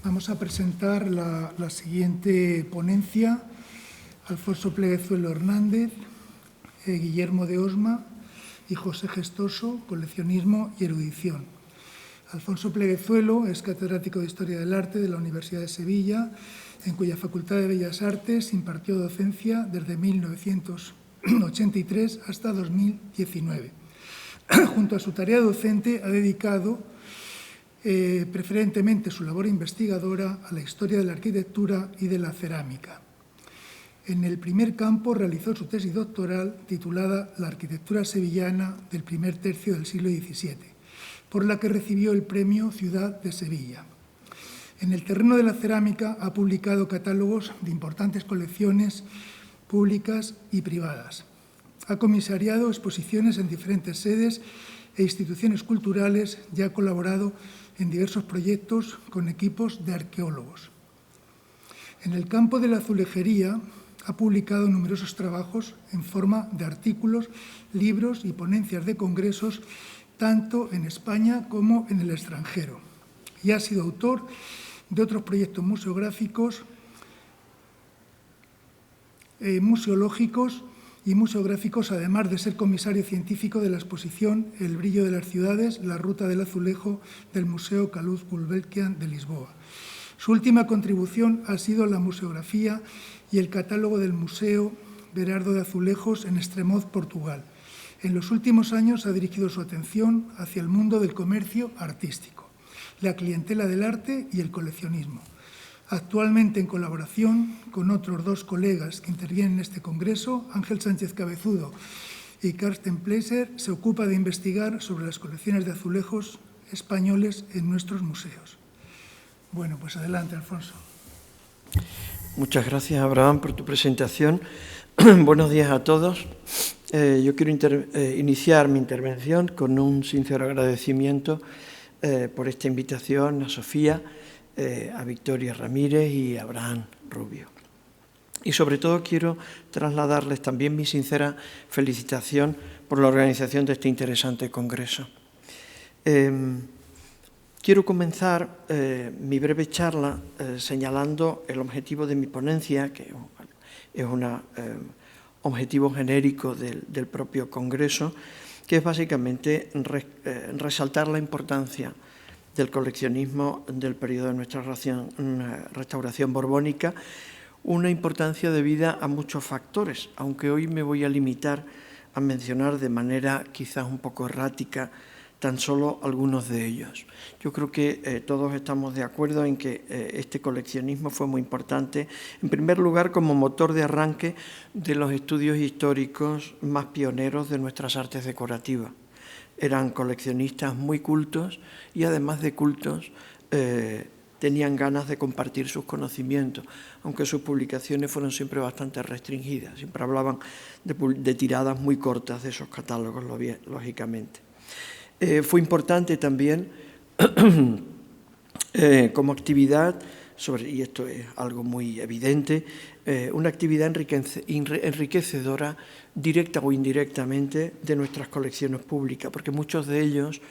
Vamos a presentar la siguiente ponencia: Alfonso Pleguezuelo Hernández, Guillermo de Osma y José Gestoso, Coleccionismo y Erudición. Alfonso Pleguezuelo es catedrático de Historia del Arte de la Universidad de Sevilla, en cuya Facultad de Bellas Artes impartió docencia desde 1983 hasta 2019. Junto a su tarea docente ha dedicado preferentemente su labor investigadora a la historia de la arquitectura y de la cerámica. En el primer campo realizó su tesis doctoral titulada La arquitectura sevillana del primer tercio del siglo XVII, por la que recibió el premio Ciudad de Sevilla. En el terreno de la cerámica ha publicado catálogos de importantes colecciones públicas y privadas. Ha comisariado exposiciones en diferentes sedes e instituciones culturales y ha colaborado en diversos proyectos con equipos de arqueólogos. En el campo de la azulejería ha publicado numerosos trabajos en forma de artículos, libros y ponencias de congresos, tanto en España como en el extranjero. Y ha sido autor de otros proyectos museológicos y museográficos, además de ser comisario científico de la exposición El brillo de las ciudades, la ruta del azulejo del Museo Calouste Gulbenkian de Lisboa. Su última contribución ha sido la museografía y el catálogo del Museo Berardo de Azulejos en Estremoz, Portugal. En los últimos años ha dirigido su atención hacia el mundo del comercio artístico, la clientela del arte y el coleccionismo. Actualmente, en colaboración con otros dos colegas que intervienen en este congreso, Ángel Sánchez Cabezudo y Carsten Pleiser, se ocupa de investigar sobre las colecciones de azulejos españoles en nuestros museos. Bueno, pues adelante, Alfonso. Muchas gracias, Abraham, por tu presentación. Buenos días a todos. Yo quiero iniciar mi intervención con un sincero agradecimiento por esta invitación a Sofía, a Victoria Ramírez y a Abraham Rubio. Y sobre todo quiero trasladarles también mi sincera felicitación por la organización de este interesante congreso. Quiero comenzar mi breve charla señalando el objetivo de mi ponencia, que es un objetivo genérico del propio congreso, que es básicamente resaltar la importancia del coleccionismo del periodo de nuestra restauración borbónica, una importancia debida a muchos factores, aunque hoy me voy a limitar a mencionar de manera quizás un poco errática tan solo algunos de ellos. Yo creo que todos estamos de acuerdo en que este coleccionismo fue muy importante, en primer lugar como motor de arranque de los estudios históricos más pioneros de nuestras artes decorativas. Eran coleccionistas muy cultos y además de cultos tenían ganas de compartir sus conocimientos, aunque sus publicaciones fueron siempre bastante restringidas, siempre hablaban de tiradas muy cortas de esos catálogos, lógicamente. Fue importante también como actividad, y esto es algo muy evidente, una actividad enriquecedora, directa o indirectamente, de nuestras colecciones públicas, porque muchos de ellos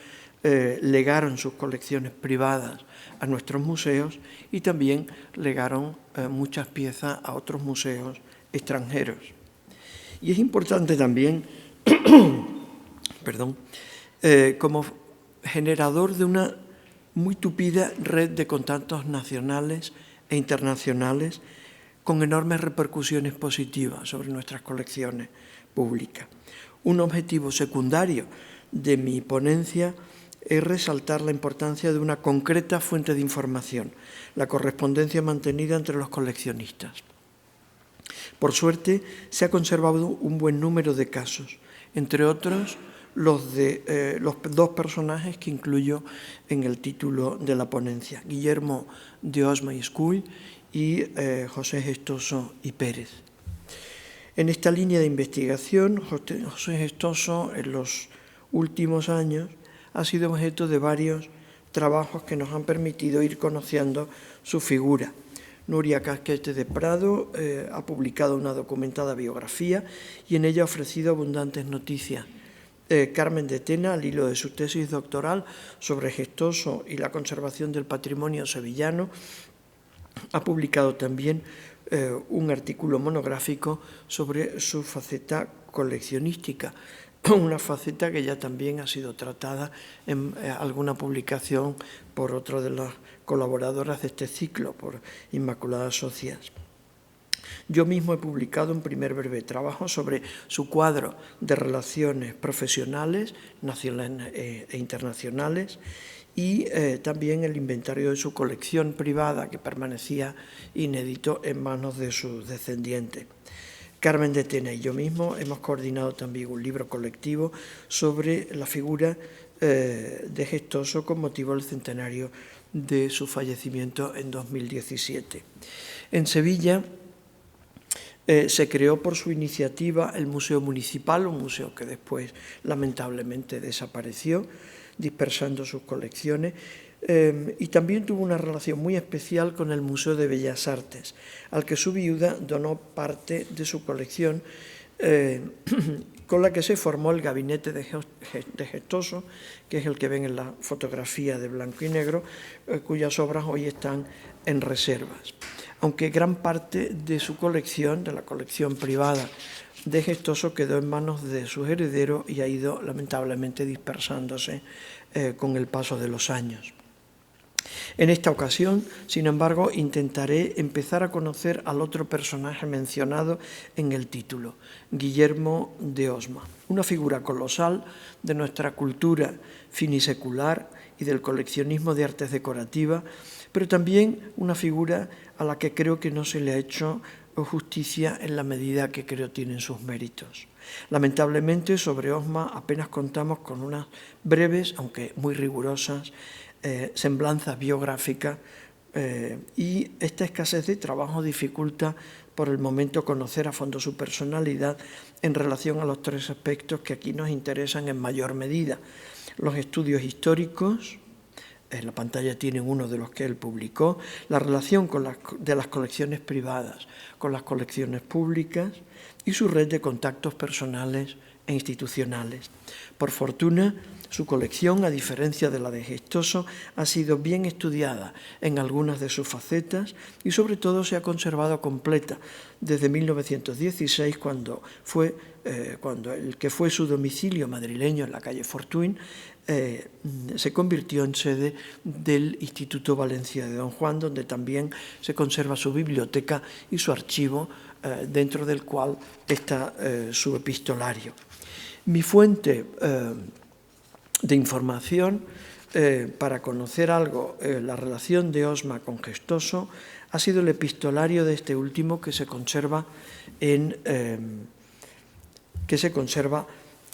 legaron sus colecciones privadas a nuestros museos y también legaron muchas piezas a otros museos extranjeros. Y es importante también, como generador de una muy tupida red de contactos nacionales e internacionales con enormes repercusiones positivas sobre nuestras colecciones públicas. Un objetivo secundario de mi ponencia es resaltar la importancia de una concreta fuente de información, la correspondencia mantenida entre los coleccionistas. Por suerte, se ha conservado un buen número de casos, entre otros los de los dos personajes que incluyo en el título de la ponencia, Guillermo de Osma y Scull y José Gestoso y Pérez. En esta línea de investigación, José Gestoso en los últimos años ha sido objeto de varios trabajos que nos han permitido ir conociendo su figura. Nuria Casquete de Prado ha publicado una documentada biografía y en ella ha ofrecido abundantes noticias Carmen de Tena, al hilo de su tesis doctoral sobre Gestoso y la conservación del patrimonio sevillano, ha publicado también un artículo monográfico sobre su faceta coleccionística, una faceta que ya también ha sido tratada en alguna publicación por otra de las colaboradoras de este ciclo, por Inmaculada Socias. Yo mismo he publicado un primer breve trabajo sobre su cuadro de relaciones profesionales, nacionales e internacionales, y también el inventario de su colección privada, que permanecía inédito en manos de sus descendientes. Carmen de Tena y yo mismo hemos coordinado también un libro colectivo sobre la figura de Gestoso con motivo del centenario de su fallecimiento en 2017. En Sevilla se creó por su iniciativa el Museo Municipal, un museo que después lamentablemente desapareció, dispersando sus colecciones, y también tuvo una relación muy especial con el Museo de Bellas Artes, al que su viuda donó parte de su colección, con la que se formó el gabinete de Gestoso, que es el que ven en la fotografía de blanco y negro, cuyas obras hoy están en reservas. Aunque gran parte de su colección, de la colección privada de Gestoso, quedó en manos de sus herederos y ha ido lamentablemente dispersándose con el paso de los años. En esta ocasión, sin embargo, intentaré empezar a conocer al otro personaje mencionado en el título, Guillermo de Osma, una figura colosal de nuestra cultura finisecular y del coleccionismo de artes decorativas, pero también una figura a la que creo que no se le ha hecho justicia en la medida que creo tienen sus méritos. Lamentablemente, sobre Osma apenas contamos con unas breves, aunque muy rigurosas, semblanzas biográficas, y esta escasez de trabajo dificulta por el momento conocer a fondo su personalidad en relación a los tres aspectos que aquí nos interesan en mayor medida: los estudios históricos, en la pantalla tienen uno de los que él publicó, la relación de las colecciones privadas con las colecciones públicas y su red de contactos personales e institucionales. Por fortuna, su colección, a diferencia de la de Gestoso, ha sido bien estudiada en algunas de sus facetas y sobre todo se ha conservado completa desde 1916, cuando el que fue su domicilio madrileño en la calle Fortuny se convirtió en sede del Instituto Valencia de Don Juan, donde también se conserva su biblioteca y su archivo, dentro del cual está su epistolario. Mi fuente de información para conocer algo la relación de Osma con Gestoso ha sido el epistolario de este último, que se conserva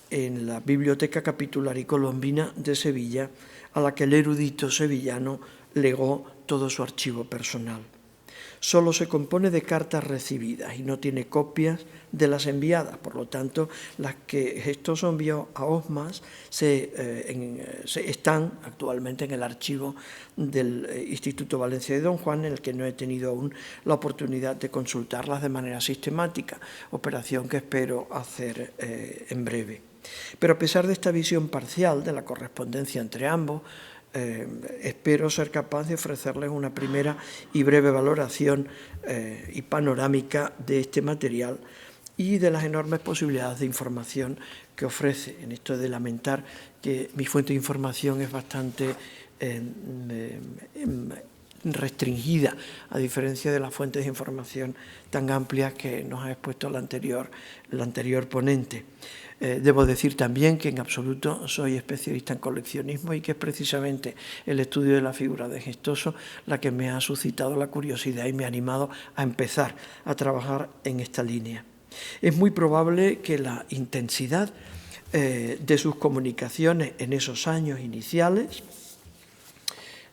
en la Biblioteca Capitular y Colombina de Sevilla, a la que el erudito sevillano legó todo su archivo personal. Solo se compone de cartas recibidas y no tiene copias de las enviadas. Por lo tanto, las que Gestoso envió a Osma están actualmente en el archivo del Instituto Valencia de Don Juan, en el que no he tenido aún la oportunidad de consultarlas de manera sistemática, operación que espero hacer en breve. Pero a pesar de esta visión parcial de la correspondencia entre ambos, espero ser capaz de ofrecerles una primera y breve valoración y panorámica de este material y de las enormes posibilidades de información que ofrece. En esto de lamentar que mi fuente de información es bastante restringida, a diferencia de las fuentes de información tan amplias que nos ha expuesto el anterior ponente. Debo decir también que en absoluto soy especialista en coleccionismo y que es precisamente el estudio de la figura de Gestoso la que me ha suscitado la curiosidad y me ha animado a empezar a trabajar en esta línea. Es muy probable que la intensidad de sus comunicaciones en esos años iniciales,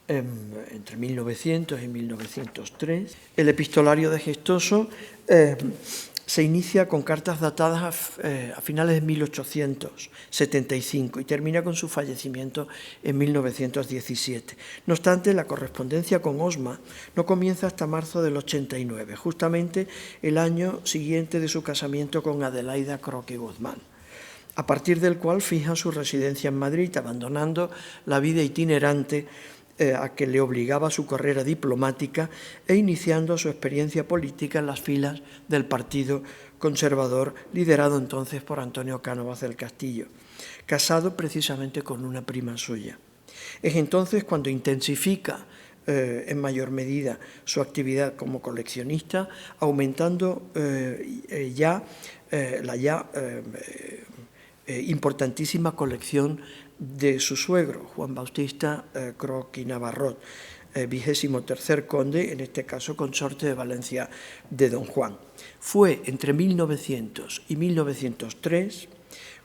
entre 1900 y 1903, el epistolario de Gestoso se inicia con cartas datadas a finales de 1875 y termina con su fallecimiento en 1917. No obstante, la correspondencia con Osma no comienza hasta marzo del 89, justamente el año siguiente de su casamiento con Adelaida Croque Guzmán. a partir del cual fija su residencia en Madrid, abandonando la vida itinerante a que le obligaba su carrera diplomática e iniciando su experiencia política en las filas del Partido Conservador, liderado entonces por Antonio Cánovas del Castillo, casado precisamente con una prima suya. Es entonces cuando intensifica en mayor medida su actividad como coleccionista, aumentando la importantísima colección de su suegro, Juan Bautista Croc y Navarrot, 23º conde, en este caso consorte de Valencia de Don Juan. Fue entre 1900 y 1903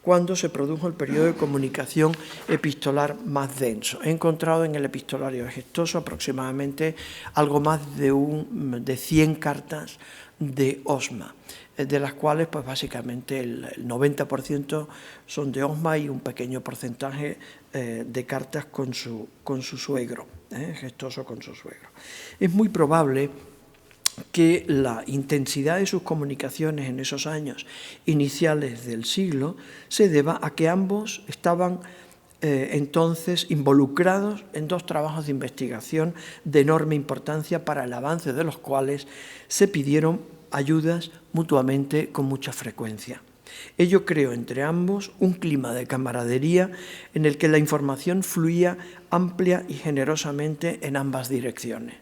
cuando se produjo el periodo de comunicación epistolar más denso. He encontrado en el epistolario de Gestoso aproximadamente algo más de 100 cartas de Osma, de las cuales pues básicamente el 90% son de Osma y un pequeño porcentaje de cartas con su suegro, Gestoso con su suegro. Es muy probable que la intensidad de sus comunicaciones en esos años iniciales del siglo se deba a que ambos estaban entonces involucrados en dos trabajos de investigación de enorme importancia para el avance de los cuales se pidieron ayudas mutuamente con mucha frecuencia. Ello creó entre ambos un clima de camaradería en el que la información fluía amplia y generosamente en ambas direcciones.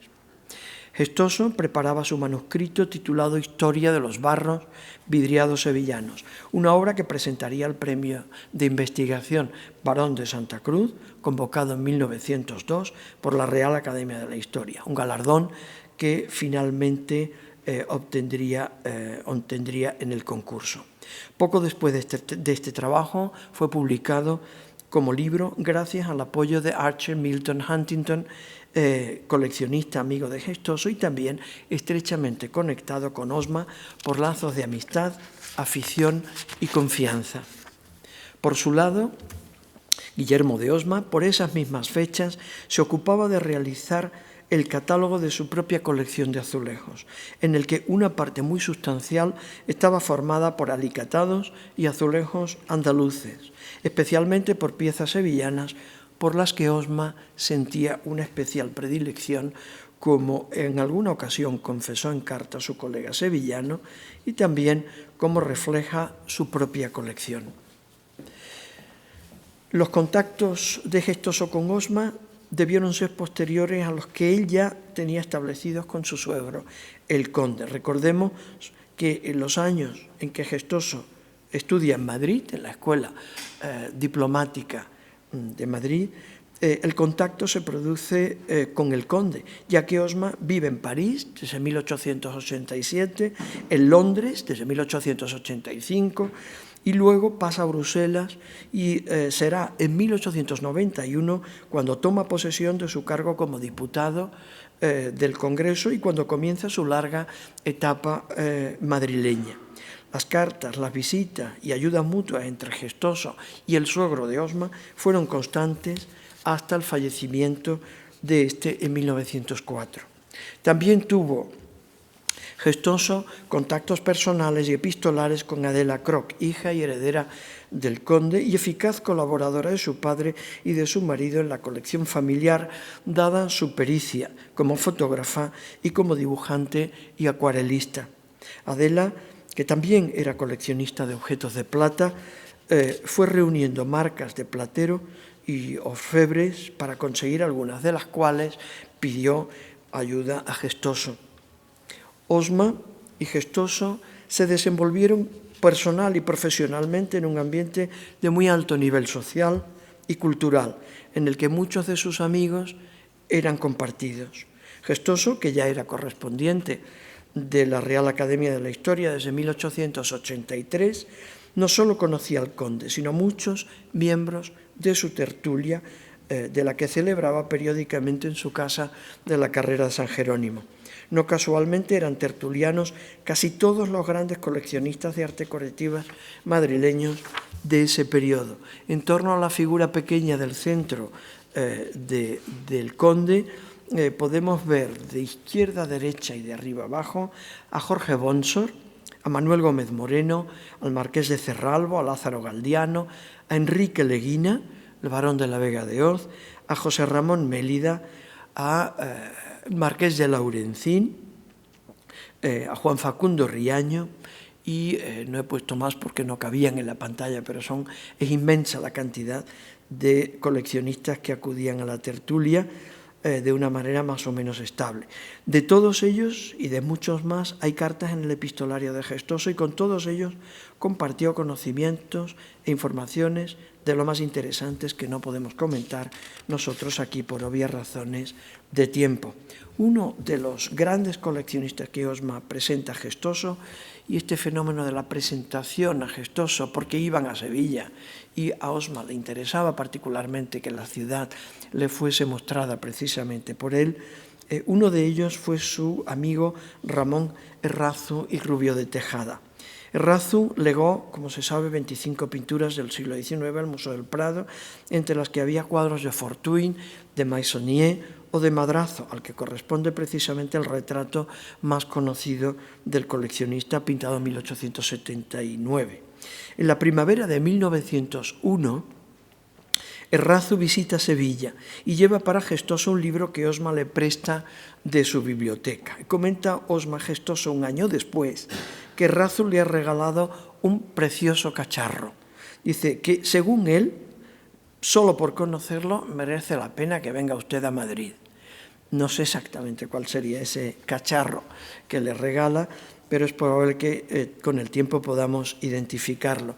Gestoso preparaba su manuscrito titulado Historia de los barros vidriados sevillanos, una obra que presentaría al Premio de Investigación Barón de Santa Cruz, convocado en 1902 por la Real Academia de la Historia, un galardón que finalmente obtendría en el concurso. Poco después de este trabajo fue publicado como libro gracias al apoyo de Archer Milton Huntington, coleccionista amigo de Gestoso y también estrechamente conectado con Osma por lazos de amistad, afición y confianza. Por su lado, Guillermo de Osma, por esas mismas fechas, se ocupaba de realizar el catálogo de su propia colección de azulejos, en el que una parte muy sustancial estaba formada por alicatados y azulejos andaluces, especialmente por piezas sevillanas por las que Osma sentía una especial predilección, como en alguna ocasión confesó en carta a su colega sevillano, y también como refleja su propia colección. Los contactos de Gestoso con Osma debieron ser posteriores a los que él ya tenía establecidos con su suegro, el conde. Recordemos que en los años en que Gestoso estudia en Madrid, en la Escuela Diplomática de Madrid, el contacto se produce con el conde, ya que Osma vive en París desde 1887, en Londres desde 1885, y luego pasa a Bruselas y será en 1891 cuando toma posesión de su cargo como diputado del Congreso y cuando comienza su larga etapa madrileña. Las cartas, las visitas y ayudas mutuas entre Gestoso y el suegro de Osma fueron constantes hasta el fallecimiento de este en 1904. También tuvo Gestoso contactos personales y epistolares con Adela Croc, hija y heredera del conde y eficaz colaboradora de su padre y de su marido en la colección familiar, dada su pericia como fotógrafa y como dibujante y acuarelista. Adela, que también era coleccionista de objetos de plata, fue reuniendo marcas de platero y orfebres para conseguir algunas de las cuales pidió ayuda a Gestoso. Osma y Gestoso se desenvolvieron personal y profesionalmente en un ambiente de muy alto nivel social y cultural, en el que muchos de sus amigos eran compartidos. Gestoso, que ya era correspondiente de la Real Academia de la Historia desde 1883, no solo conocía al conde, sino muchos miembros de su tertulia, de la que celebraba periódicamente en su casa de la Carrera de San Jerónimo. No casualmente eran tertulianos casi todos los grandes coleccionistas de arte colectiva madrileños de ese periodo. En torno a la figura pequeña del centro del conde, podemos ver de izquierda a derecha y de arriba abajo a Jorge Bonsor, a Manuel Gómez Moreno, al Marqués de Cerralbo, a Lázaro Galdiano, a Enrique Leguina, el barón de la Vega de Oz, a José Ramón Mélida, a Marqués de Laurencín, a Juan Facundo Riaño, y no he puesto más porque no cabían en la pantalla, pero es inmensa la cantidad de coleccionistas que acudían a la tertulia de una manera más o menos estable. De todos ellos y de muchos más hay cartas en el epistolario de Gestoso, y con todos ellos compartió conocimientos e informaciones de lo más interesantes que no podemos comentar nosotros aquí por obvias razones de tiempo. Uno de los grandes coleccionistas que Osma presenta a Gestoso, y este fenómeno de la presentación a Gestoso, porque iban a Sevilla y a Osma le interesaba particularmente que la ciudad le fuese mostrada precisamente por él, uno de ellos fue su amigo Ramón Errázuriz y Rubio de Tejada. Errázuriz legó, como se sabe, 25 pinturas del siglo XIX al Museo del Prado, entre las que había cuadros de Fortuyn, de Meissonier o de Madrazo, al que corresponde precisamente el retrato más conocido del coleccionista, pintado en 1879. En la primavera de 1901, Errázuriz visita Sevilla y lleva para Gestoso un libro que Osma le presta de su biblioteca. Comenta Osma Gestoso un año después que Errázuriz le ha regalado un precioso cacharro. Dice que, según él, solo por conocerlo merece la pena que venga usted a Madrid. No sé exactamente cuál sería ese cacharro que le regala, pero es probable que con el tiempo podamos identificarlo.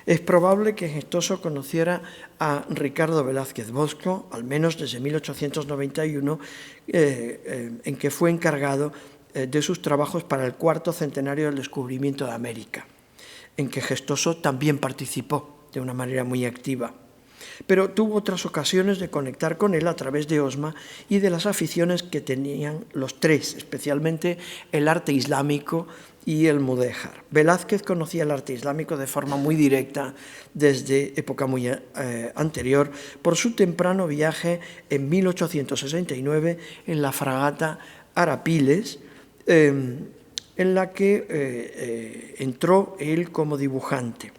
Es probable que Gestoso conociera a Ricardo Velázquez Bosco, al menos desde 1891, en que fue encargado de sus trabajos para el 4º centenario del descubrimiento de América, en que Gestoso también participó de una manera muy activa. Pero tuvo otras ocasiones de conectar con él a través de Osma y de las aficiones que tenían los tres, especialmente el arte islámico y el mudéjar. Velázquez conocía el arte islámico de forma muy directa desde época muy anterior por su temprano viaje en 1869 en la fragata Arapiles, en la que entró él como dibujante.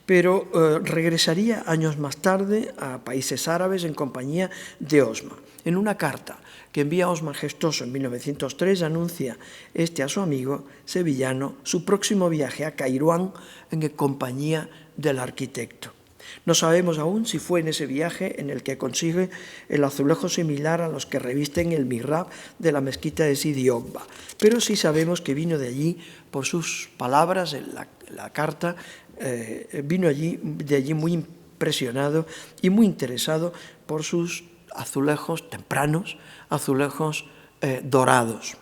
Pero regresaría años más tarde a países árabes en compañía de Osma. En una carta que envía Osma Gestoso en 1903 anuncia a su amigo sevillano su próximo viaje a Kairuán en compañía del arquitecto. No sabemos aún si fue en ese viaje en el que consigue el azulejo similar a los que revisten el mihrab de la mezquita de Sidi Ogba, pero sí sabemos que vino de allí, por sus palabras en la carta, vino de allí muy impresionado y muy interesado por sus azulejos tempranos, azulejos dorados.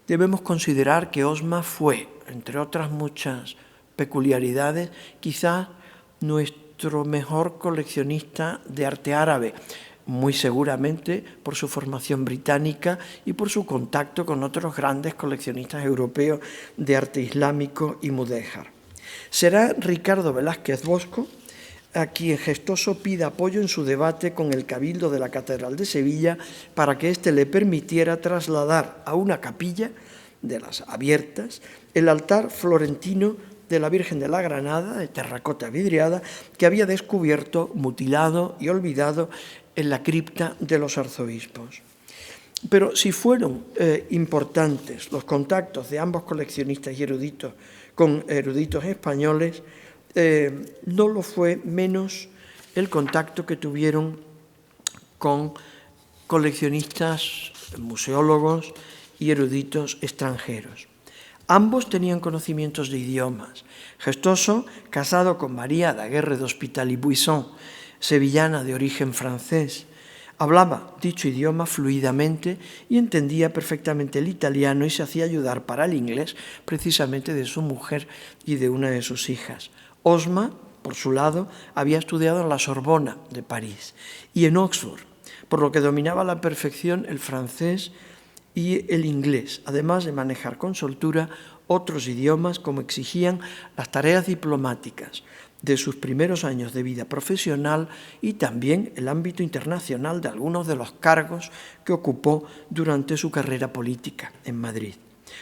Debemos considerar que Osma fue, entre otras muchas peculiaridades, quizá nuestro mejor coleccionista de arte árabe, muy seguramente por su formación británica y por su contacto con otros grandes coleccionistas europeos de arte islámico y mudéjar. Será Ricardo Velázquez Bosco a quien Gestoso pida apoyo en su debate con el Cabildo de la Catedral de Sevilla para que éste le permitiera trasladar a una capilla de las abiertas el altar florentino de la Virgen de la Granada, de terracota vidriada, que había descubierto, mutilado y olvidado en la cripta de los arzobispos. Pero si fueron importantes los contactos de ambos coleccionistas y eruditos con eruditos españoles, no lo fue menos el contacto que tuvieron con coleccionistas, museólogos y eruditos extranjeros. Ambos tenían conocimientos de idiomas. Gestoso, casado con María Daguerre d'Hospital y Buisson, sevillana de origen francés, hablaba dicho idioma fluidamente y entendía perfectamente el italiano y se hacía ayudar para el inglés precisamente de su mujer y de una de sus hijas. Osma, por su lado, había estudiado en la Sorbona de París y en Oxford, por lo que dominaba a la perfección el francés y el inglés, además de manejar con soltura otros idiomas como exigían las tareas diplomáticas de sus primeros años de vida profesional y también el ámbito internacional de algunos de los cargos que ocupó durante su carrera política en Madrid.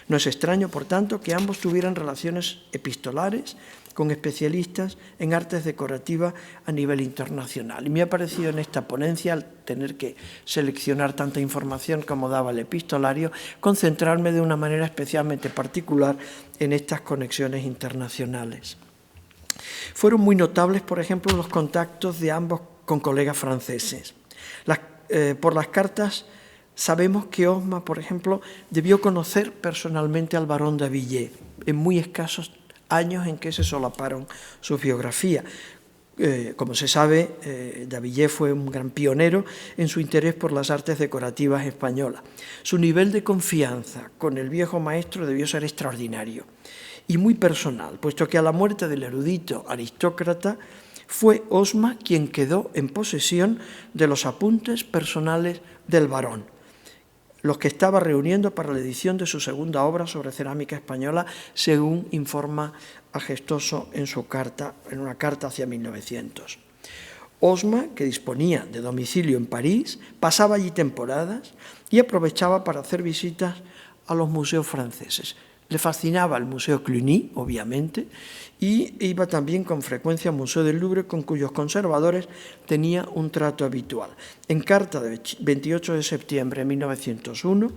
No es extraño, por tanto, que ambos tuvieran relaciones epistolares con especialistas en artes decorativas a nivel internacional. Y me ha parecido en esta ponencia, al tener que seleccionar tanta información como daba el epistolario, concentrarme de una manera especialmente particular en estas conexiones internacionales. Fueron muy notables, por ejemplo, los contactos de ambos con colegas franceses. Por las cartas sabemos que Osma, por ejemplo, debió conocer personalmente al barón Davilliers en muy escasos años en que se solaparon su biografía. Como se sabe, Davilliers fue un gran pionero en su interés por las artes decorativas españolas. Su nivel de confianza con el viejo maestro debió ser extraordinario y muy personal, puesto que a la muerte del erudito aristócrata fue Osma quien quedó en posesión de los apuntes personales del barón, los que estaba reuniendo para la edición de su segunda obra sobre cerámica española, según informa Gestoso en una carta hacia 1900. Osma, que disponía de domicilio en París, pasaba allí temporadas y aprovechaba para hacer visitas a los museos franceses. Le fascinaba el Museo Cluny, obviamente, y iba también con frecuencia al Museo del Louvre, con cuyos conservadores tenía un trato habitual. En carta de 28 de septiembre de 1901,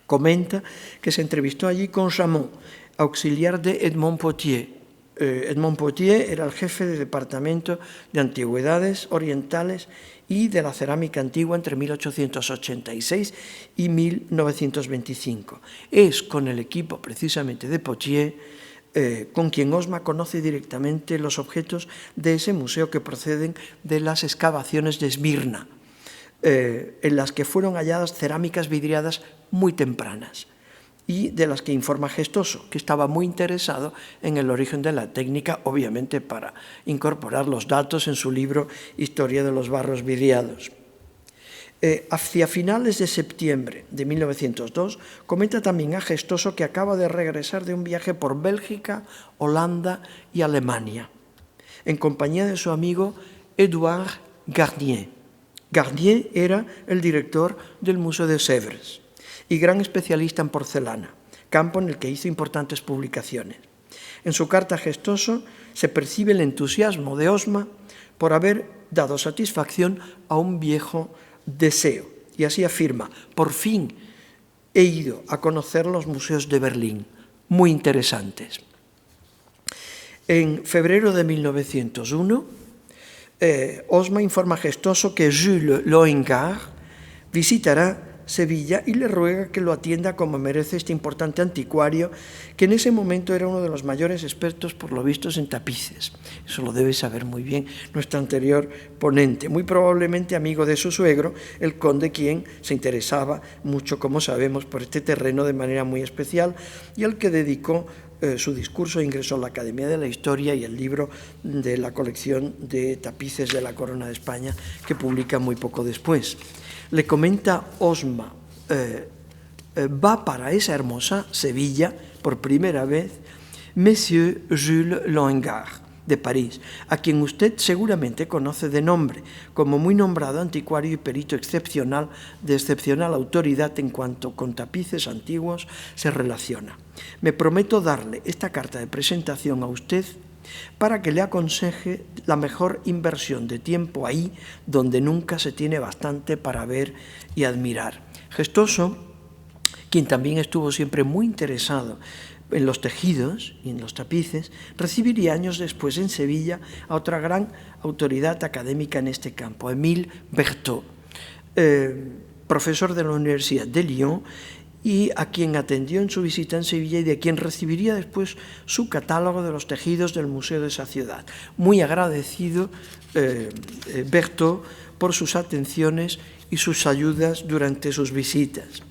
comenta que se entrevistó allí con Chamon, auxiliar de Edmond Potier. Edmond Potier era el jefe del Departamento de Antigüedades Orientales y de la Cerámica Antigua entre 1886 y 1925. Es con el equipo precisamente de Potier con quien Osma conoce directamente los objetos de ese museo que proceden de las excavaciones de Esmirna, en las que fueron halladas cerámicas vidriadas muy tempranas, y de las que informa Gestoso, que estaba muy interesado en el origen de la técnica, obviamente para incorporar los datos en su libro Historia de los barros vidriados. Hacia finales de septiembre de 1902, comenta también a Gestoso que acaba de regresar de un viaje por Bélgica, Holanda y Alemania, en compañía de su amigo Édouard Garnier. Garnier era el director del Museo de Sèvres y gran especialista en porcelana, campo en el que hizo importantes publicaciones. En su carta a Gestoso se percibe el entusiasmo de Osma por haber dado satisfacción a un viejo deseo, y así afirma: por fin he ido a conocer los museos de Berlín, muy interesantes. En febrero de 1901, Osma informa a Gestoso que Jules Loengard visitará Sevilla y le ruega que lo atienda como merece este importante anticuario, que en ese momento era uno de los mayores expertos, por lo visto, en tapices. Eso lo debe saber muy bien nuestro anterior ponente, muy probablemente amigo de su suegro, el conde, quien se interesaba mucho, como sabemos, por este terreno de manera muy especial, y al que dedicó su discurso e ingresó a la Academia de la Historia y el libro de la colección de tapices de la Corona de España, que publica muy poco después. Le comenta Osma, va para esa hermosa Sevilla por primera vez Monsieur Jules Loengard de París, a quien usted seguramente conoce de nombre, como muy nombrado anticuario y perito excepcional, de excepcional autoridad en cuanto con tapices antiguos se relaciona. Me prometo darle esta carta de presentación a usted para que le aconseje la mejor inversión de tiempo ahí donde nunca se tiene bastante para ver y admirar. Gestoso, quien también estuvo siempre muy interesado en los tejidos y en los tapices, recibiría años después en Sevilla a otra gran autoridad académica en este campo, Émile Berthaud, profesor de la Universidad de Lyon, y a quien atendió en su visita en Sevilla y de quien recibiría después su catálogo de los tejidos del museo de esa ciudad. Muy agradecido Berthaud por sus atenciones y sus ayudas durante sus visitas.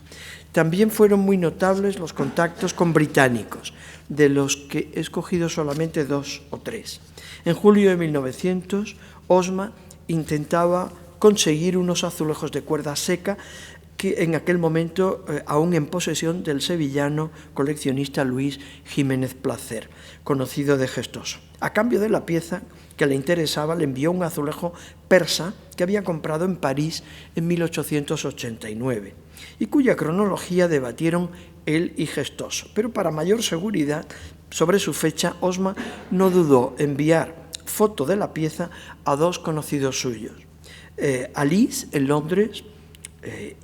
También fueron muy notables los contactos con británicos, de los que he escogido solamente 2 o 3. En julio de 1900, Osma intentaba conseguir unos azulejos de cuerda seca que en aquel momento aún en posesión del sevillano coleccionista Luis Jiménez Placer, conocido de Gestoso. A cambio de la pieza que le interesaba, le envió un azulejo persa que había comprado en París en 1889 y cuya cronología debatieron él y Gestoso. Pero para mayor seguridad sobre su fecha, Osma no dudó en enviar foto de la pieza a dos conocidos suyos, Alice en Londres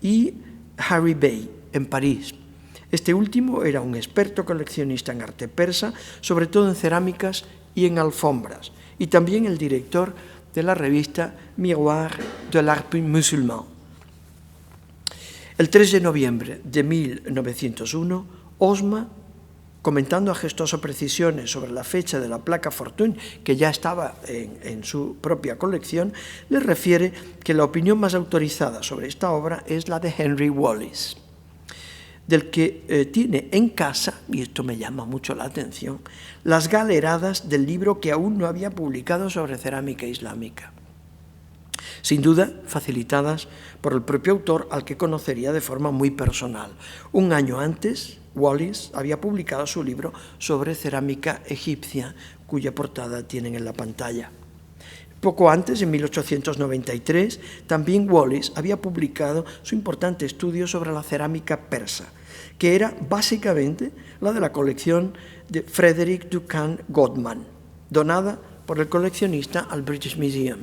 y Harry Bay en París. Este último era un experto coleccionista en arte persa, sobre todo en cerámicas y en alfombras, y también el director de la revista Miroir de l'Art Musulman. El 3 de noviembre de 1901, Osma, comentando a Gestoso precisiones sobre la fecha de la placa Fortuny, que ya estaba en su propia colección, le refiere que la opinión más autorizada sobre esta obra es la de Henry Wallis, del que tiene en casa, y esto me llama mucho la atención, las galeradas del libro que aún no había publicado sobre cerámica islámica, sin duda facilitadas por el propio autor, al que conocería de forma muy personal. Un año antes, Wallis había publicado su libro sobre cerámica egipcia, cuya portada tienen en la pantalla. Poco antes, en 1893, también Wallis había publicado su importante estudio sobre la cerámica persa, que era básicamente la de la colección de Frederick Duncan Godman, donada por el coleccionista al British Museum.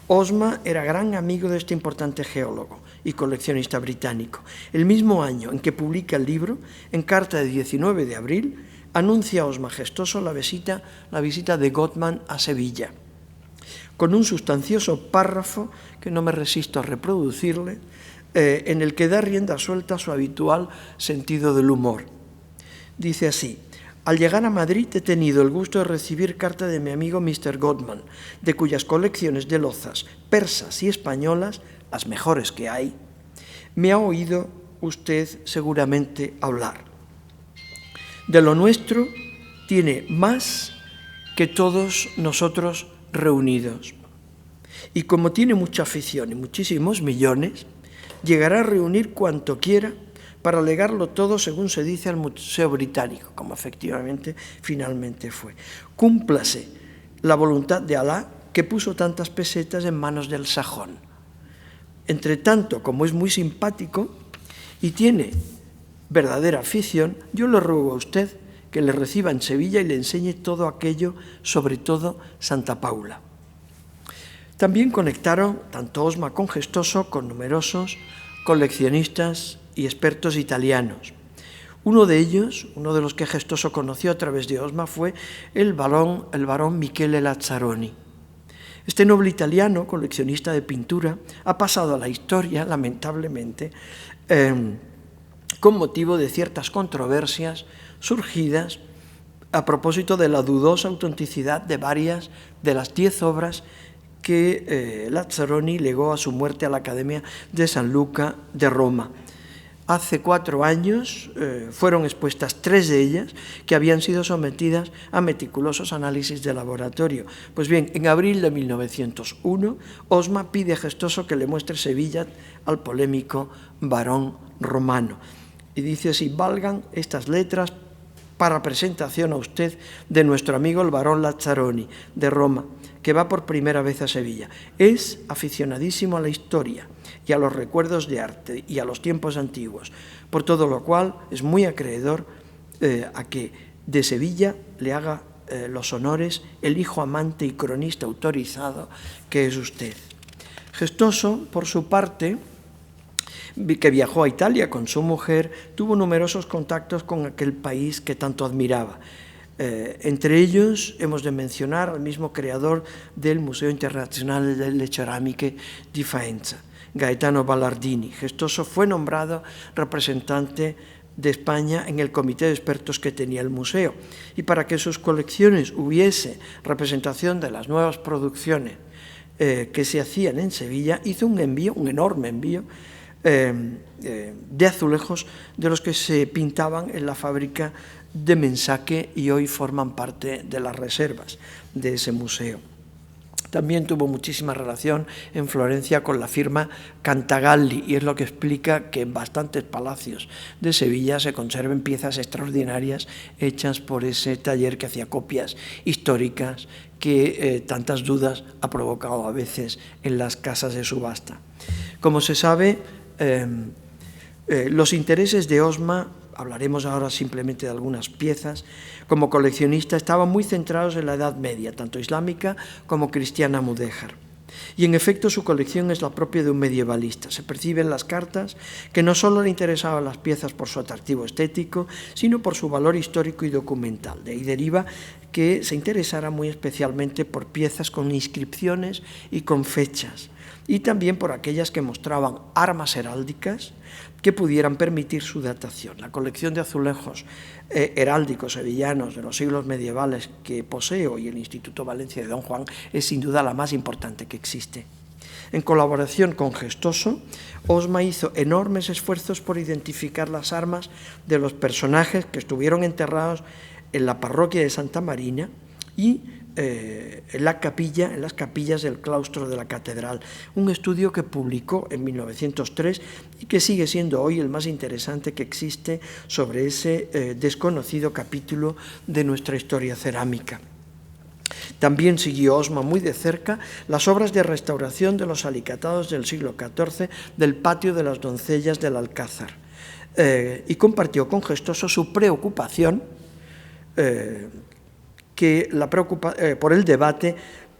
Osma era gran amigo de este importante geólogo y coleccionista británico. El mismo año en que publica el libro, en carta de 19 de abril, anuncia a Osma Gestoso la visita de Godman a Sevilla, con un sustancioso párrafo que no me resisto a reproducirle, en el que da rienda suelta a su habitual sentido del humor. Dice así: al llegar a Madrid he tenido el gusto de recibir carta de mi amigo Mr. Godman, de cuyas colecciones de lozas persas y españolas, las mejores que hay, me ha oído usted seguramente hablar. De lo nuestro tiene más que todos nosotros reunidos. Y como tiene mucha afición y muchísimos millones, llegará a reunir cuanto quiera para legarlo todo, según se dice, al Museo Británico, como efectivamente finalmente fue. Cúmplase la voluntad de Alá, que puso tantas pesetas en manos del sajón. Entre tanto, como es muy simpático y tiene verdadera afición, yo le ruego a usted que le reciba en Sevilla y le enseñe todo aquello, sobre todo Santa Paula. También conectaron tanto Osma con Gestoso con numerosos coleccionistas y expertos italianos. Uno de ellos, uno de los que Gestoso conoció a través de Osma, fue el barón Michele Lazzaroni. Este noble italiano, coleccionista de pintura, ha pasado a la historia, lamentablemente, con motivo de ciertas controversias surgidas a propósito de la dudosa autenticidad de varias de las 10 obras que Lazzaroni legó a su muerte a la Academia de San Luca de Roma. Hace 4 años fueron expuestas 3 de ellas, que habían sido sometidas a meticulosos análisis de laboratorio. Pues bien, en abril de 1901, Osma pide a Gestoso que le muestre Sevilla al polémico barón romano. Y dice así: valgan estas letras para presentación a usted de nuestro amigo el barón Lazzaroni, de Roma, que va por primera vez a Sevilla. Es aficionadísimo a la historia y a los recuerdos de arte y a los tiempos antiguos, por todo lo cual es muy acreedor a que de Sevilla le haga los honores el hijo amante y cronista autorizado que es usted. Gestoso, por su parte, que viajó a Italia con su mujer, tuvo numerosos contactos con aquel país que tanto admiraba. Entre ellos hemos de mencionar al mismo creador del Museo Internazionale delle Ceramiche di Faenza, Gaetano Ballardini. Gestoso fue nombrado representante de España en el comité de expertos que tenía el museo, y para que sus colecciones hubiese representación de las nuevas producciones que se hacían en Sevilla, hizo un enorme envío de azulejos de los que se pintaban en la fábrica de Mensaque y hoy forman parte de las reservas de ese museo. También tuvo muchísima relación en Florencia con la firma Cantagalli, y es lo que explica que en bastantes palacios de Sevilla se conserven piezas extraordinarias hechas por ese taller que hacía copias históricas que tantas dudas ha provocado a veces en las casas de subasta. Como se sabe, los intereses de Osma, hablaremos ahora simplemente de algunas piezas, como coleccionista estaban muy centrados en la Edad Media, tanto islámica como cristiana mudéjar. Y en efecto su colección es la propia de un medievalista. Se percibe en las cartas que no solo le interesaban las piezas por su atractivo estético, sino por su valor histórico y documental. De ahí deriva que se interesara muy especialmente por piezas con inscripciones y con fechas, y también por aquellas que mostraban armas heráldicas que pudieran permitir su datación. La colección de azulejos heráldicos sevillanos de los siglos medievales que posee hoy el Instituto Valencia de Don Juan es sin duda la más importante que existe. En colaboración con Gestoso, Osma hizo enormes esfuerzos por identificar las armas de los personajes que estuvieron enterrados en la parroquia de Santa Marina y en las capillas del claustro de la catedral, un estudio que publicó en 1903 y que sigue siendo hoy el más interesante que existe sobre ese desconocido capítulo de nuestra historia cerámica. También siguió Osma muy de cerca las obras de restauración de los alicatados del siglo XIV del patio de las doncellas del Alcázar y compartió con Gestoso su preocupación por el debate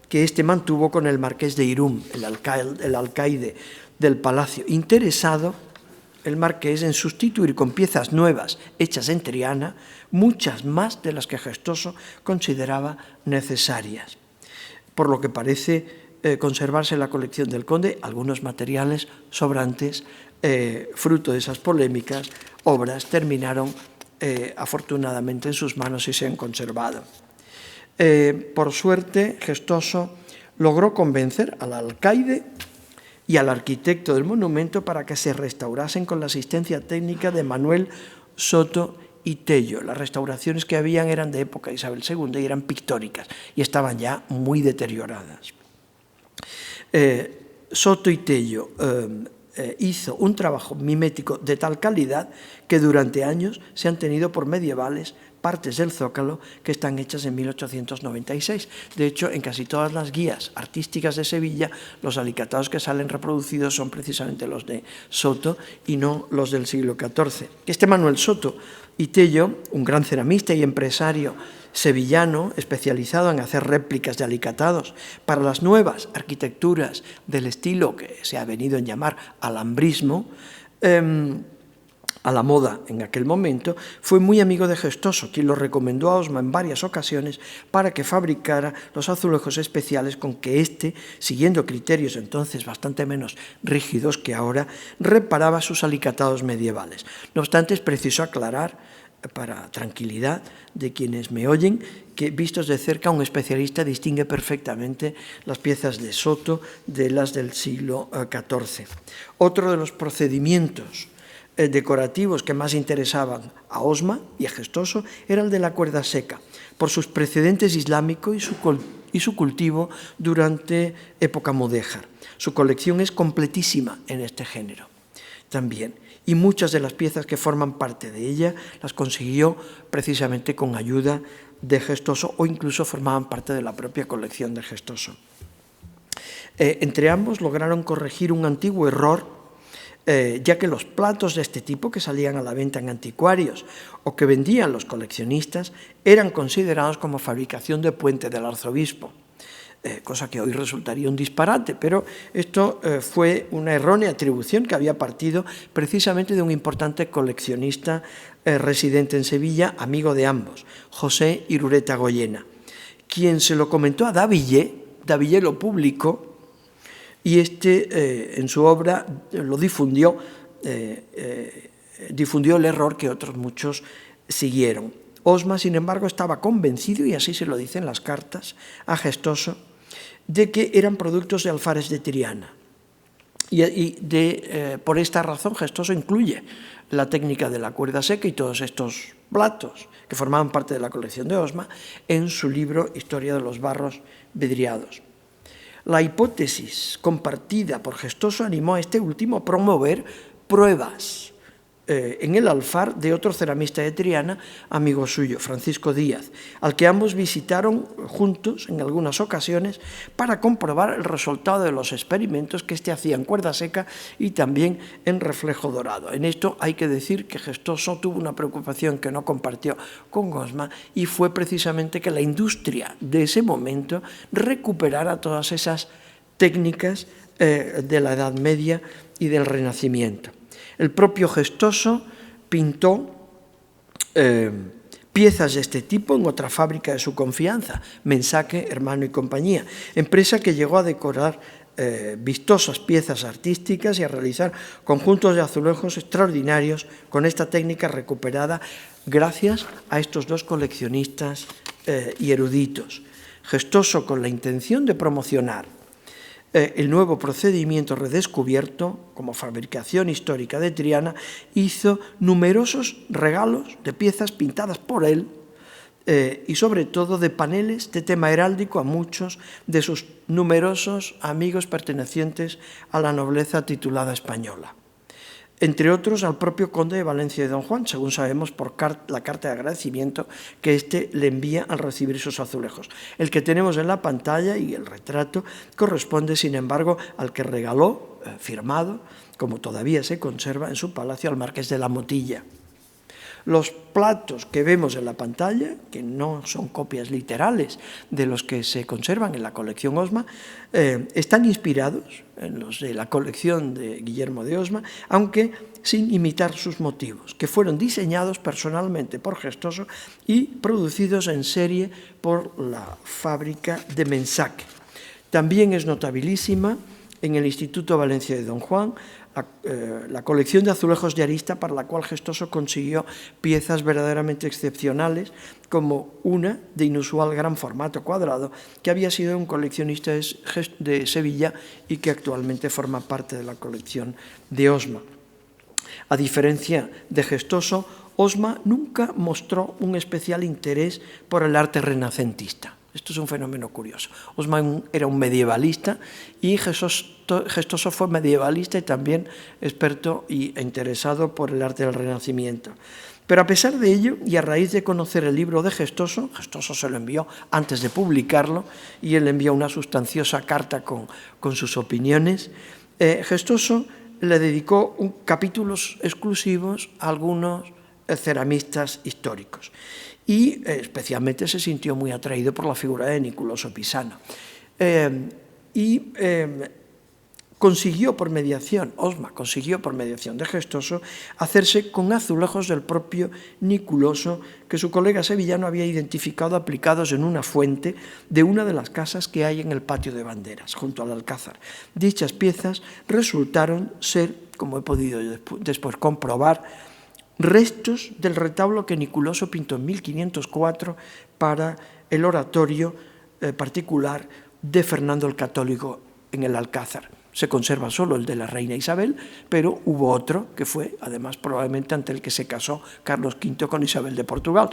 que éste mantuvo con el marqués de Irún, el alcaide del palacio, interesado el marqués en sustituir con piezas nuevas hechas en Triana muchas más de las que Gestoso consideraba necesarias. Por lo que parece conservarse en la colección del conde algunos materiales sobrantes, fruto de esas polémicas, obras terminaron afortunadamente en sus manos y se han conservado. Por suerte, Gestoso logró convencer al alcaide y al arquitecto del monumento para que se restaurasen con la asistencia técnica de Manuel Soto y Tello. Las restauraciones que habían eran de época de Isabel II y eran pictóricas y estaban ya muy deterioradas. Soto y Tello hizo un trabajo mimético de tal calidad que durante años se han tenido por medievales partes del Zócalo que están hechas en 1896. De hecho, en casi todas las guías artísticas de Sevilla, los alicatados que salen reproducidos son precisamente los de Soto y no los del siglo XIV. Este Manuel Soto y Tello, un gran ceramista y empresario sevillano especializado en hacer réplicas de alicatados para las nuevas arquitecturas del estilo que se ha venido a llamar alambrismo, a la moda en aquel momento, fue muy amigo de Gestoso, quien lo recomendó a Osma en varias ocasiones para que fabricara los azulejos especiales con que éste, siguiendo criterios entonces bastante menos rígidos que ahora, reparaba sus alicatados medievales. No obstante, es preciso aclarar, para tranquilidad de quienes me oyen, que vistos de cerca un especialista distingue perfectamente las piezas de Soto de las del siglo XIV. Otro de los procedimientos decorativos que más interesaban a Osma y a Gestoso era el de la cuerda seca, por sus precedentes islámicos y su cultivo durante época mudéjar. Su colección es completísima en este género también, y muchas de las piezas que forman parte de ella las consiguió precisamente con ayuda de Gestoso o incluso formaban parte de la propia colección de Gestoso. Entre ambos lograron corregir un antiguo error, ya que los platos de este tipo que salían a la venta en anticuarios o que vendían los coleccionistas eran considerados como fabricación de puente del arzobispo, cosa que hoy resultaría un disparate, pero esto fue una errónea atribución que había partido precisamente de un importante coleccionista residente en Sevilla, amigo de ambos, José Irureta Goyena, quien se lo comentó a Davillé lo publicó, y en su obra lo difundió el error que otros muchos siguieron. Osma, sin embargo, estaba convencido, y así se lo dicen las cartas a Gestoso, de que eran productos de alfares de Triana. Por esta razón, Gestoso incluye la técnica de la cuerda seca y todos estos platos que formaban parte de la colección de Osma en su libro Historia de los barros vidriados. La hipótesis compartida por Gestoso animó a este último a promover pruebas en el alfar de otro ceramista de Triana, amigo suyo, Francisco Díaz, al que ambos visitaron juntos en algunas ocasiones para comprobar el resultado de los experimentos que éste hacía en cuerda seca y también en reflejo dorado. En esto hay que decir que Gestoso tuvo una preocupación que no compartió con Osma, y fue precisamente que la industria de ese momento recuperara todas esas técnicas de la Edad Media y del Renacimiento. El propio Gestoso pintó piezas de este tipo en otra fábrica de su confianza, Mensaque, Hermano y Compañía, empresa que llegó a decorar vistosas piezas artísticas y a realizar conjuntos de azulejos extraordinarios con esta técnica recuperada gracias a estos dos coleccionistas y eruditos. Gestoso, con la intención de promocionar el nuevo procedimiento redescubierto como fabricación histórica de Triana, hizo numerosos regalos de piezas pintadas por él y sobre todo de paneles de tema heráldico a muchos de sus numerosos amigos pertenecientes a la nobleza titulada española. Entre otros al propio conde de Valencia de Don Juan, según sabemos por la carta de agradecimiento que éste le envía al recibir sus azulejos. El que tenemos en la pantalla y el retrato corresponde, sin embargo, al que regaló, firmado, como todavía se conserva en su palacio, al marqués de la Motilla. Los platos que vemos en la pantalla, que no son copias literales de los que se conservan en la colección Osma, están inspirados en los de la colección de Guillermo de Osma, aunque sin imitar sus motivos, que fueron diseñados personalmente por Gestoso y producidos en serie por la fábrica de Mensaque. También es notabilísima en el Instituto Valencia de Don Juan la colección de azulejos de arista, para la cual Gestoso consiguió piezas verdaderamente excepcionales, como una de inusual gran formato cuadrado, que había sido un coleccionista de Sevilla y que actualmente forma parte de la colección de Osma. A diferencia de Gestoso, Osma nunca mostró un especial interés por el arte renacentista. Esto es un fenómeno curioso. Osma era un medievalista y Gestoso fue medievalista y también experto e interesado por el arte del Renacimiento. Pero a pesar de ello, y a raíz de conocer el libro de Gestoso se lo envió antes de publicarlo, y él envió una sustanciosa carta con sus opiniones, Gestoso le dedicó capítulos exclusivos a algunos ceramistas históricos. Y especialmente se sintió muy atraído por la figura de Niculoso Pisano. Osma consiguió por mediación de Gestoso hacerse con azulejos del propio Niculoso, que su colega sevillano había identificado aplicados en una fuente de una de las casas que hay en el patio de Banderas, junto al Alcázar. Dichas piezas resultaron ser, como he podido después comprobar, restos del retablo que Niculoso pintó en 1504 para el oratorio particular de Fernando el Católico en el Alcázar. Se conserva solo el de la reina Isabel, pero hubo otro que fue, además, probablemente ante el que se casó Carlos V con Isabel de Portugal,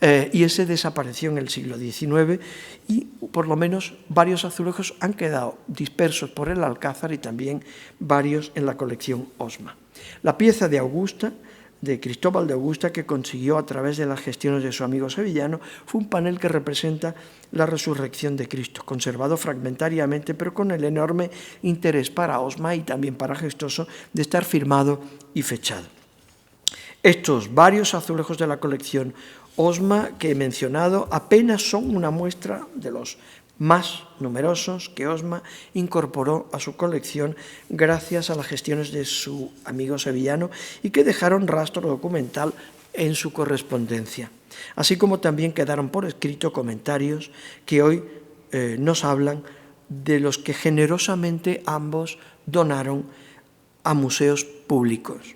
y ese desapareció en el siglo XIX, y por lo menos varios azulejos han quedado dispersos por el Alcázar y también varios en la colección Osma. La pieza de Cristóbal de Augusta, que consiguió a través de las gestiones de su amigo sevillano, fue un panel que representa la resurrección de Cristo, conservado fragmentariamente, pero con el enorme interés para Osma y también para Gestoso de estar firmado y fechado. Estos varios azulejos de la colección Osma que he mencionado apenas son una muestra de los más numerosos que Osma incorporó a su colección gracias a las gestiones de su amigo sevillano y que dejaron rastro documental en su correspondencia. Así como también quedaron por escrito comentarios que hoy nos hablan de los que generosamente ambos donaron a museos públicos.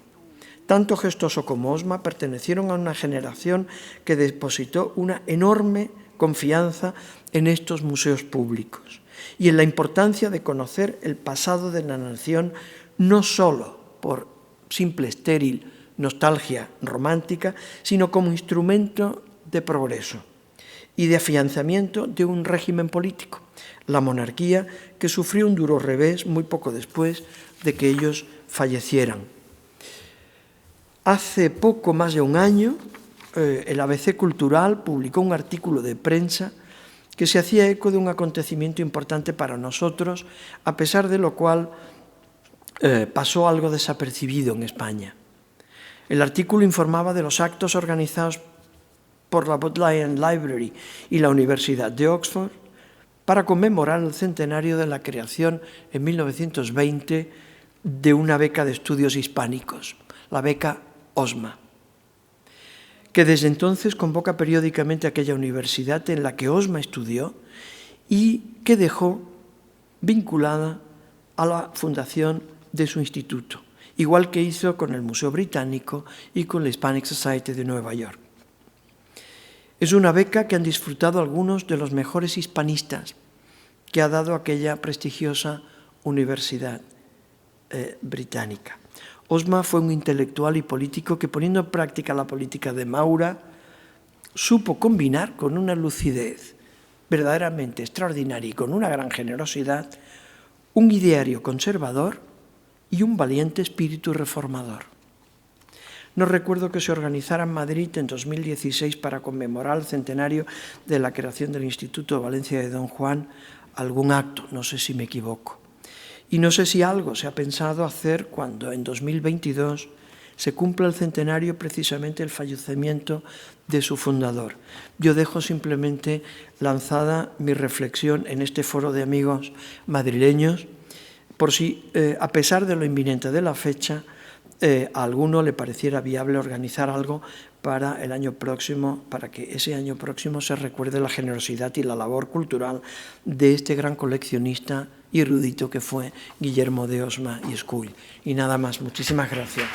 Tanto Gestoso como Osma pertenecieron a una generación que depositó una enorme confianza en estos museos públicos y en la importancia de conocer el pasado de la nación, no solo por simple estéril nostalgia romántica, sino como instrumento de progreso y de afianzamiento de un régimen político. la monarquía, que sufrió un duro revés muy poco después de que ellos fallecieran. Hace poco más de un año, el ABC Cultural publicó un artículo de prensa que se hacía eco de un acontecimiento importante para nosotros, a pesar de lo cual pasó algo desapercibido en España. El artículo informaba de los actos organizados por la Bodleian Library y la Universidad de Oxford para conmemorar el centenario de la creación en 1920 de una beca de estudios hispánicos, la beca OSMA, que desde entonces convoca periódicamente a aquella universidad en la que OSMA estudió y que dejó vinculada a la fundación de su instituto, igual que hizo con el Museo Británico y con la Hispanic Society de Nueva York. Es una beca que han disfrutado algunos de los mejores hispanistas que ha dado aquella prestigiosa universidad británica. OSMA fue un intelectual y político que, poniendo en práctica la política de Maura, supo combinar con una lucidez verdaderamente extraordinaria y con una gran generosidad un ideario conservador y un valiente espíritu reformador. No recuerdo que se organizara en Madrid en 2016 para conmemorar el centenario de la creación del Instituto de Valencia de Don Juan algún acto, no sé si me equivoco. Y no sé si algo se ha pensado hacer cuando en 2022 se cumpla el centenario precisamente del fallecimiento de su fundador. Yo dejo simplemente lanzada mi reflexión en este foro de amigos madrileños, por si, a pesar de lo inminente de la fecha, a alguno le pareciera viable organizar algo para el año próximo, para que ese año próximo se recuerde la generosidad y la labor cultural de este gran coleccionista y erudito que fue Guillermo de Osma y Escull. Y nada más, muchísimas gracias.